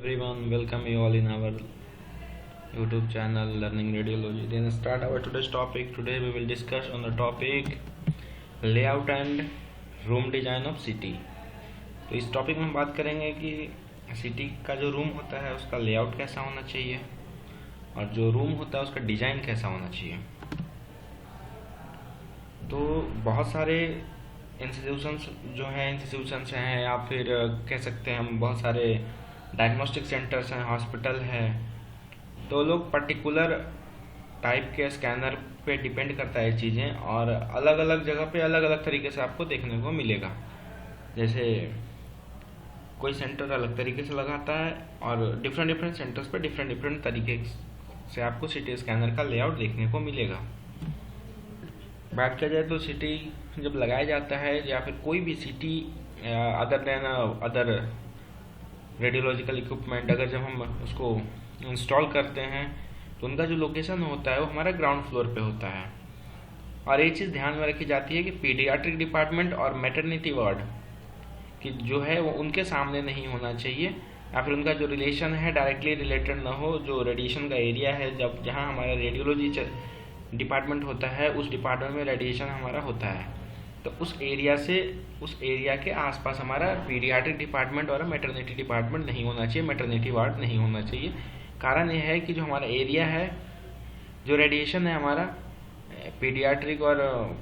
everyone, welcome you all in our YouTube channel Learning Radiology. Then start our today's topic. Today we will discuss on the topic layout and room design of CT. तो इस topic में हम बात करेंगे कि CT का जो room होता है उसका लेआउट कैसा होना चाहिए और जो रूम होता है उसका डिज़ाइन कैसा होना चाहिए। तो बहुत सारे इंस्टीट्यूशंस हैं या फिर कह सकते हैं हम बहुत सारे डायग्नोस्टिक सेंटर्स हैं, हॉस्पिटल है। तो लोग पर्टिकुलर टाइप के स्कैनर पे डिपेंड करता है चीज़ें और अलग अलग जगह पे अलग अलग तरीके से आपको देखने को मिलेगा। जैसे कोई सेंटर अलग तरीके से लगाता है और डिफरेंट सेंटर्स पे डिफरेंट तरीके से आपको CT स्कैनर का लेआउट देखने को मिलेगा। बात किया जाए तो CT जब लगाया जाता है या फिर कोई भी CT अदर रेडियोलॉजिकल इक्विपमेंट अगर जब हम उसको इंस्टॉल करते हैं तो उनका जो लोकेशन होता है वो हमारा ग्राउंड फ्लोर पे होता है। और एक चीज़ ध्यान में रखी जाती है कि पीडियाट्रिक डिपार्टमेंट और मैटरनिटी वार्ड कि जो है वो उनके सामने नहीं होना चाहिए या फिर उनका जो रिलेशन है डायरेक्टली रिलेटेड ना हो। जो रेडिएशन का एरिया है जहाँ हमारा रेडियोलॉजी डिपार्टमेंट होता है उस डिपार्टमेंट में रेडिएशन हमारा होता है, तो उस एरिया के आसपास हमारा पीडियाट्रिक डिपार्टमेंट और मैटरनिटी डिपार्टमेंट नहीं होना चाहिए, मैटरनिटी वार्ड नहीं होना चाहिए। कारण यह है कि जो हमारा एरिया है, जो रेडिएशन है हमारा पीडियाट्रिक और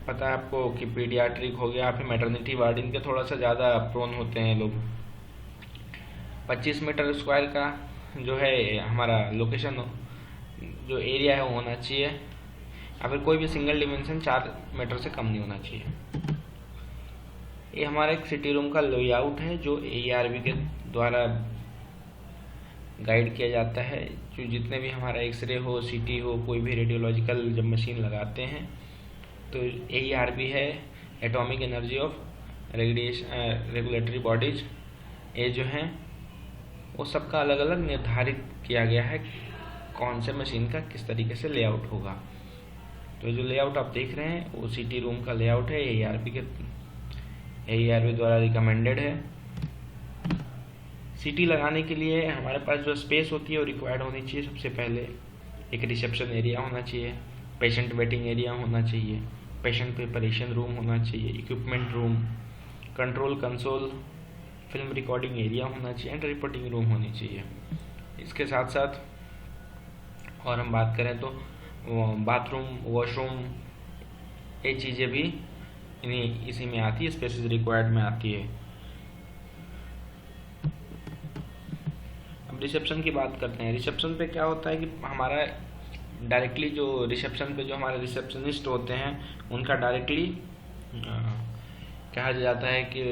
पता है आपको कि पीडियाट्रिक हो गया फिर मैटरनिटी वार्ड, इनके थोड़ा सा ज़्यादा प्रोन होते हैं लोग। 25 मीटर स्क्वायर का जो है हमारा लोकेशन जो एरिया है वो होना चाहिए या फिर कोई भी सिंगल डिमेंशन 4 मीटर से कम नहीं होना चाहिए। ये हमारा एक CT रूम का लेआउट है जो AERB के द्वारा गाइड किया जाता है। जो जितने भी हमारा एक्सरे हो, CT हो, कोई भी रेडियोलॉजिकल जब मशीन लगाते हैं तो AERB है atomic energy of regulatory bodies. ये जो हैं वो सबका अलग अलग निर्धारित किया गया है कौन से मशीन का किस तरीके से लेआउट होगा। तो जो लेआउट आप देख रहे हैं वो CT रूम का लेआउट है, AERB द्वारा रिकमेंडेड है। CT लगाने के लिए हमारे पास जो स्पेस होती है वो रिक्वायर्ड होनी चाहिए। सबसे पहले एक रिसेप्शन एरिया होना चाहिए, पेशेंट वेटिंग एरिया होना चाहिए, पेशेंट प्रिपरेशन रूम होना चाहिए, equipment room, control console, film recording area होना चाहिए एंड रिपोर्टिंग रूम होनी चाहिए। इसके साथ साथ और हम बात करें तो बाथरूम, वॉशरूम, ये चीज़ें भी इसी में आती है, स्पेसेस रिक्वायर्ड में आती है। अब रिसेप्शन की बात करते हैं। रिसेप्शन पे क्या होता है कि हमारा डायरेक्टली जो रिसेप्शन पे जो हमारे रिसेप्शनिस्ट होते हैं उनका डायरेक्टली कहा जाता है कि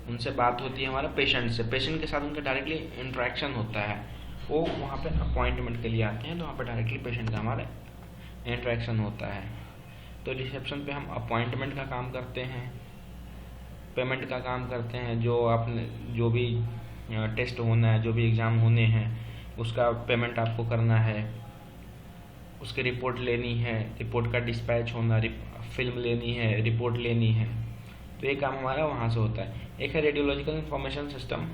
उनसे बात होती है हमारा पेशेंट से, पेशेंट के साथ उनका डायरेक्टली इंटरेक्शन होता है। वो वहाँ पे अपॉइंटमेंट के लिए आते हैं तो वहाँ पे डायरेक्टली पेशेंट का हमारा इंटरेक्शन होता है। तो रिसेप्शन पे हम अपॉइंटमेंट का काम करते हैं, पेमेंट का काम करते हैं। जो भी टेस्ट होना है, जो भी एग्ज़ाम होने हैं उसका पेमेंट आपको करना है, उसकी रिपोर्ट लेनी है, रिपोर्ट का डिस्पैच होना, फिल्म लेनी है, रिपोर्ट लेनी है। तो ये काम हमारा वहाँ से होता है। एक है रेडियोलॉजिकल इंफॉर्मेशन सिस्टम,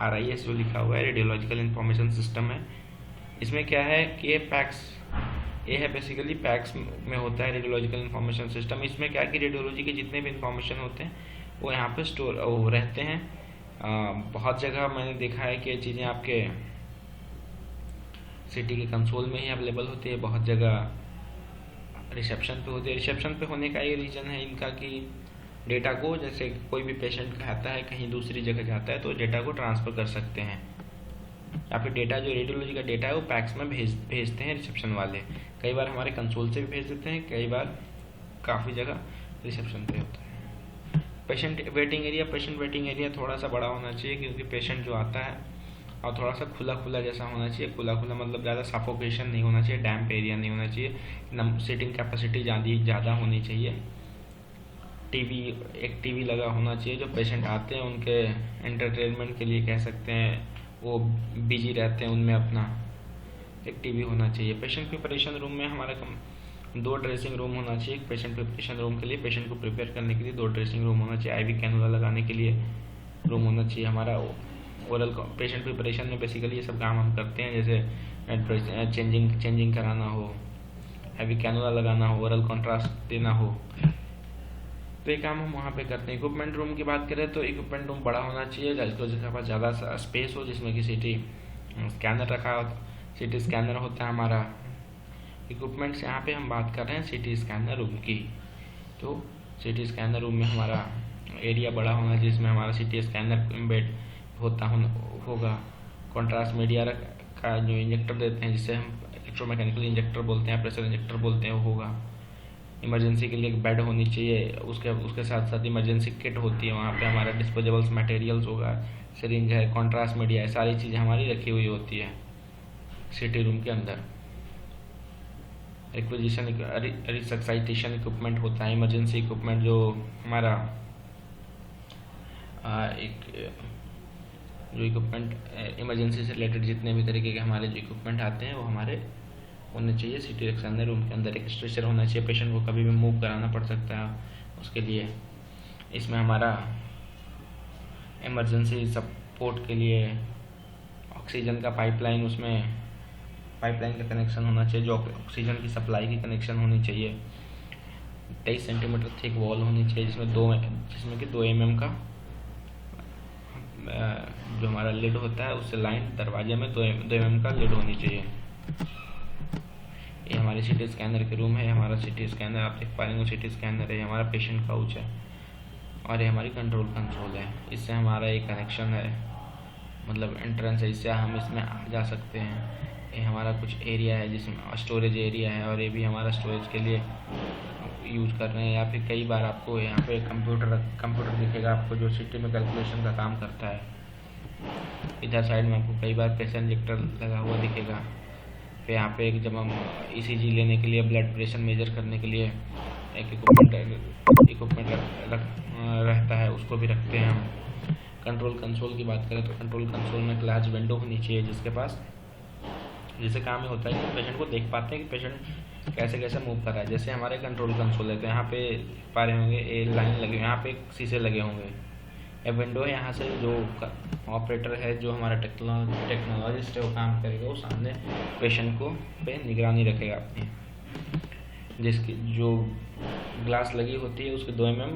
RIS जो लिखा हुआ है रेडियोलॉजिकल इंफॉर्मेशन सिस्टम है। इसमें क्या है कि ये है बेसिकली पैक्स में होता है रेडियोलॉजिकल इंफॉर्मेशन सिस्टम। इसमें क्या है कि रेडियोलॉजी के जितने भी इंफॉर्मेशन होते हैं वो यहाँ पे स्टोर रहते हैं। बहुत जगह मैंने देखा है कि ये चीज़ें आपके CT के कंसोल में ही अवेलेबल होती है, बहुत जगह रिसेप्शन पे होती है। रिसेप्शन पे होने का ये रीज़न है इनका कि डेटा को, जैसे कोई भी पेशेंट आता है कहीं दूसरी जगह जाता है तो डेटा को ट्रांसफ़र कर सकते हैं या फिर डेटा जो रेडियोलॉजी का डेटा है वो पैक्स में भेजते हैं रिसेप्शन वाले। कई बार हमारे कंसोल से भी भेज देते हैं, कई बार काफ़ी जगह रिसेप्शन पे होता है। पेशेंट वेटिंग एरिया थोड़ा सा बड़ा होना चाहिए क्योंकि पेशेंट जो आता है और थोड़ा सा खुला जैसा होना चाहिए। खुला मतलब ज़्यादा सफोकेशन नहीं होना चाहिए, डैम्प एरिया नहीं होना चाहिए, सीटिंग कैपेसिटी ज़्यादा होनी चाहिए। एक टीवी लगा होना चाहिए। जो पेशेंट आते हैं उनके एंटरटेनमेंट के लिए कह सकते हैं, वो बिजी रहते हैं उनमें, अपना एक टीवी होना चाहिए। पेशेंट प्रिपरेशन रूम में हमारा 2 ड्रेसिंग रूम होना चाहिए। पेशेंट प्रिपरेशन रूम के लिए, पेशेंट को प्रिपेयर करने के लिए 2 ड्रेसिंग रूम होना चाहिए। IV कैनुला लगाने के लिए रूम होना चाहिए हमारा। ओरल पेशेंट प्रिपरेशन में बेसिकली ये सब काम हम करते हैं, जैसे चेंजिंग कराना हो, हैवी कैनुला लगाना हो, ओरल कॉन्ट्रास्ट देना हो, तो ये काम हम वहाँ पे करते हैं। इक्विपमेंट रूम की बात करें तो इक्विपमेंट रूम बड़ा होना चाहिए, जिसके पास ज़्यादा स्पेस हो, जिसमें कि सीटी स्कैनर रखा हो, सीटी स्कैनर होता है हमारा। इक्विपमेंट्स यहाँ पे हम बात कर रहे हैं सीटी स्कैनर रूम की, तो सीटी स्कैनर रूम में हमारा एरिया बड़ा होना चाहिए, जिसमें हमारा सीटी स्कैनर एम्बेड होगा। कॉन्ट्रास्ट मीडिया का जो इंजेक्टर देते हैं, जिसे हम इलेक्ट्रोमैकेनिकल इंजेक्टर बोलते हैं, प्रेशर इंजेक्टर बोलते हैं, वो होगा। इमरजेंसी के लिए एक बेड होनी चाहिए, उसके साथ साथ इमरजेंसी किट होती है, वहाँ पे हमारा डिस्पोजेबल्स मटेरियल्स होगा, सिरिंज है, कॉन्ट्रास्ट मीडिया है, सारी चीज़ें हमारी रखी हुई होती है सीटी रूम के अंदर। रिक्विजिशन रिसक्साइटेशन इक्विपमेंट होता है, इमरजेंसी इक्विपमेंट जो हमारा जो इक्विपमेंट इमरजेंसी से रिलेटेड जितने भी तरीके के हमारे जो इक्विपमेंट आते हैं वो हमारे होने चाहिए सीटी स्कैनर रूम के अंदर। एक स्ट्रेचर होना चाहिए, पेशेंट को कभी भी मूव कराना पड़ सकता है, उसके लिए इसमें हमारा इमरजेंसी सपोर्ट के लिए ऑक्सीजन का पाइपलाइन, उसमें पाइपलाइन का कनेक्शन होना चाहिए, जो ऑक्सीजन की सप्लाई की कनेक्शन होनी चाहिए। 23 सेंटीमीटर थिक वॉल होनी चाहिए, जिसमें कि 2 mm का जो हमारा लिड होता है उससे लाइन दरवाजे में 2 mm का लिड होनी चाहिए। ये हमारे सीटी स्कैनर के रूम है, हमारा सीटी स्कैनर आप देख पा रहे हैं, सीटी स्कैनर है, हमारा पेशेंट काउच है और ये हमारी कंट्रोल कंसोल है। इससे हमारा एक कनेक्शन है, मतलब एंट्रेंस है, इससे हम इसमें आ जा सकते हैं। ये हमारा कुछ एरिया है जिसमें स्टोरेज एरिया है, और ये भी हमारा स्टोरेज के लिए यूज़ कर रहे हैं। या फिर कई बार आपको यहाँ पे कंप्यूटर दिखेगा आपको, जो सीटी में कैलकुलेशन का काम करता है। इधर साइड में आपको कई बार प्रेशर इंजेक्टर लगा हुआ दिखेगा। फिर यहाँ पे जब हम ECG लेने के लिए, ब्लड प्रेशर मेजर करने के लिए एक इक्विपमेंट रहता है, उसको भी रखते हैं हम। कंट्रोल कंसोल की बात करें तो कंट्रोल कंसोल में ग्लास विंडो होनी चाहिए, जिससे काम ये होता है कि पेशेंट को देख पाते हैं कि पेशेंट कैसे कैसे मूव कर रहा है। जैसे हमारे कंट्रोल कंसोल है तो यहाँ पे पा रहे होंगे ए लाइन लगे, यहाँ पे शीशे लगे होंगे, एक विंडो है, यहाँ से जो ऑपरेटर है, जो हमारा टेक्नोलॉजिस्ट है, वो काम करेगा, वो सामने पेशेंट को पे निगरानी रखेगा अपनी। जिसकी जो ग्लास लगी होती है उसके 2 mm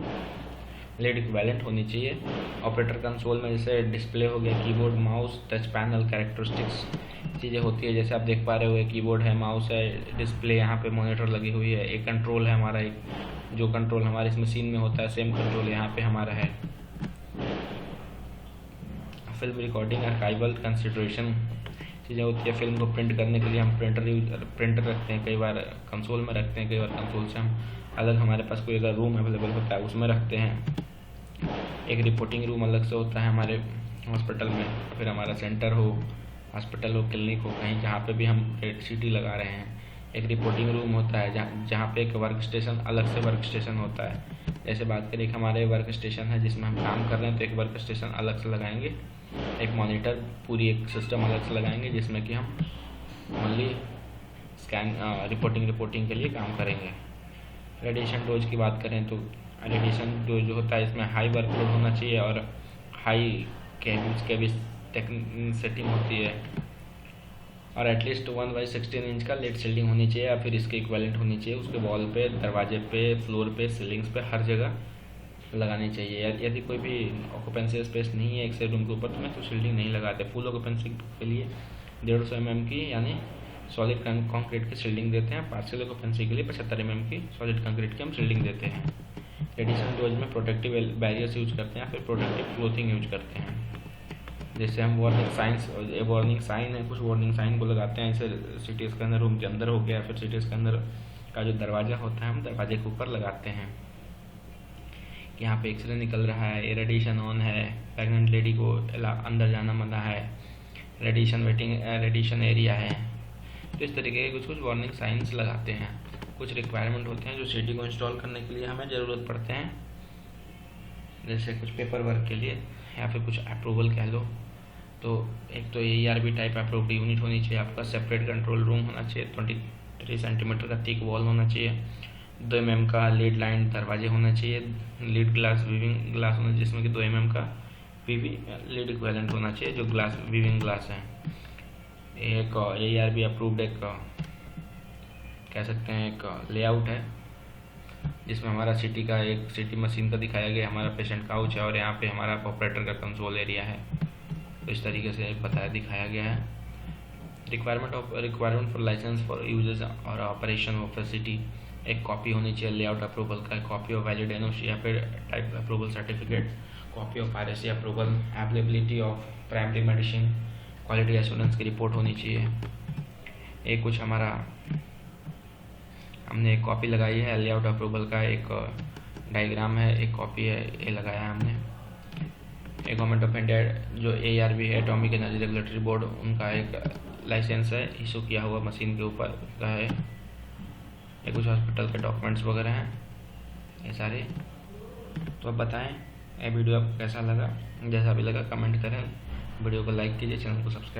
लेड इक्विवेलेंट होनी चाहिए। ऑपरेटर कंसोल में जैसे डिस्प्ले हो गया, keyboard, mouse, touch panel, characteristics चीज़ें होती है, जैसे आप देख पा रहे हो, कीबोर्ड है, माउस है, डिस्प्ले, यहाँ पे मॉनिटर लगी हुई है, एक कंट्रोल है हमारा, एक जो कंट्रोल हमारे इस मशीन में होता है सेम कंट्रोल यहाँ पे हमारा है। फिल्म रिकॉर्डिंग, आर्काइवल कंसिडरेशन चीज़ें होती है। फिल्म को प्रिंट करने के लिए हम प्रिंटर रखते हैं, कई बार कंसोल में रखते हैं, कई बार कंसोल से हम अलग हमारे पास कोई अगर रूम अवेलेबल होता है उसमें रखते हैं। एक रिपोर्टिंग रूम अलग से होता है हमारे हॉस्पिटल में। फिर हमारा सेंटर हो, हॉस्पिटल हो, क्लिनिक हो, कहीं जहाँ पे भी हम सीटी लगा रहे हैं, एक रिपोर्टिंग रूम होता है जहाँ पे एक वर्क स्टेशन, अलग से वर्क स्टेशन होता है। जैसे बात करें, एक हमारे वर्क स्टेशन है जिसमें हम काम कर रहे हैं, तो एक वर्क स्टेशन अलग से लगाएंगे, एक मॉनिटर, पूरी एक सिस्टम अलग से लगाएंगे, जिसमें कि हम ओनली रिपोर्टिंग के लिए काम करेंगे। रेडिएशन डोज की बात करें तो रेडिएशन डोज जो होता है, इसमें हाई वर्कलोड होना चाहिए और हाई केबिस सेटिंग होती है, और एटलीस्ट 1/16 इंच का लेड शिल्डिंग होनी चाहिए, या फिर इसके इक्विवेलेंट होनी चाहिए। उसके वॉल पे, दरवाजे पे, फ्लोर पे, सीलिंग्स पे, हर जगह लगानी चाहिए। यदि कोई भी ऑक्यूपेंसी स्पेस नहीं है एक से रूम के ऊपर, तो मैं तो शिल्डिंग नहीं लगाते। फुल ऑक्यूपेंसी के लिए 150 mm की यानी सॉलिड कंक्रीट की शिल्डिंग देते हैं। पार्शियल ऑक्यूपेंसी के लिए 75 mm की सॉलिड कंक्रीट की हम शिल्डिंग देते हैं। रेडिएशन डोज में प्रोटेक्टिव बैरियर्स यूज करते हैं, फिर प्रोटेक्टिव क्लोथिंग यूज करते हैं। जैसे हम वार्निंग साइन है, कुछ वार्निंग साइन को लगाते हैं, जैसे सीटी स्कैनर रूम के अंदर हो गया, फिर सीटी स्कैनर का जो दरवाज़ा होता है हम दरवाजे के ऊपर लगाते हैं कि यहाँ पे एक्सरे निकल रहा है, रेडिएशन ऑन है, प्रेग्नेंट लेडी को अंदर जाना मना है, रेडिएशन एरिया है। तो इस तरीके के कुछ वार्निंग साइंस लगाते हैं। कुछ रिक्वायरमेंट होते हैं जो सीटी को इंस्टॉल करने के लिए हमें ज़रूरत पड़ते हैं, जैसे कुछ पेपर वर्क के लिए या फिर कुछ अप्रूवल कह लो। तो एक तो AERB टाइप अप्रूव्ड यूनिट होनी चाहिए, आपका सेपरेट कंट्रोल रूम होना चाहिए, 23 सेंटीमीटर का थिक वॉल होना चाहिए, 2 mm का लीड लाइन दरवाजे होना चाहिए, लीड ग्लास वीविंग ग्लास होना, जिसमें कि 2 mm का वीवी लीड इक्विवेलेंट होना चाहिए, जो ग्लास वीविंग ग्लास है। एक ARB अप्रूव्ड एक कह सकते हैं एक लेआउट है, जिसमें हमारा सीटी मशीन का दिखाया गया, हमारा पेशेंट काउच है और यहाँ पे हमारा ऑपरेटर का कंट्रोल एरिया है। तो इस तरीके से दिखाया गया है। Requirement for license for uses और ऑपरेशन ऑफ सिटी, एक कॉपी होनी चाहिए लेआउट अप्रूवल का, कॉपी ऑफ वैलिड एनओसी या फिर type approval certificate, copy of RSC approval, availability of primary medicine, quality assurance की रिपोर्ट होनी चाहिए। एक कुछ हमारा हमने एक कॉपी लगाई है लेआउट अप्रूवल का, एक डायग्राम है, एक कॉपी है, ये लगाया है हमने। एक गवर्नमेंट ऑफ इंडिया जो ARB है, एटॉमिक एनर्जी रेगुलेटरी बोर्ड, उनका एक लाइसेंस है इशू किया हुआ मशीन के ऊपर, उनका है। ये कुछ हॉस्पिटल के डॉक्यूमेंट्स वगैरह हैं ये सारे। तो अब बताएं ये वीडियो आपको कैसा लगा, जैसा भी लगा कमेंट करें, वीडियो को लाइक कीजिए, चैनल को सब्सक्राइब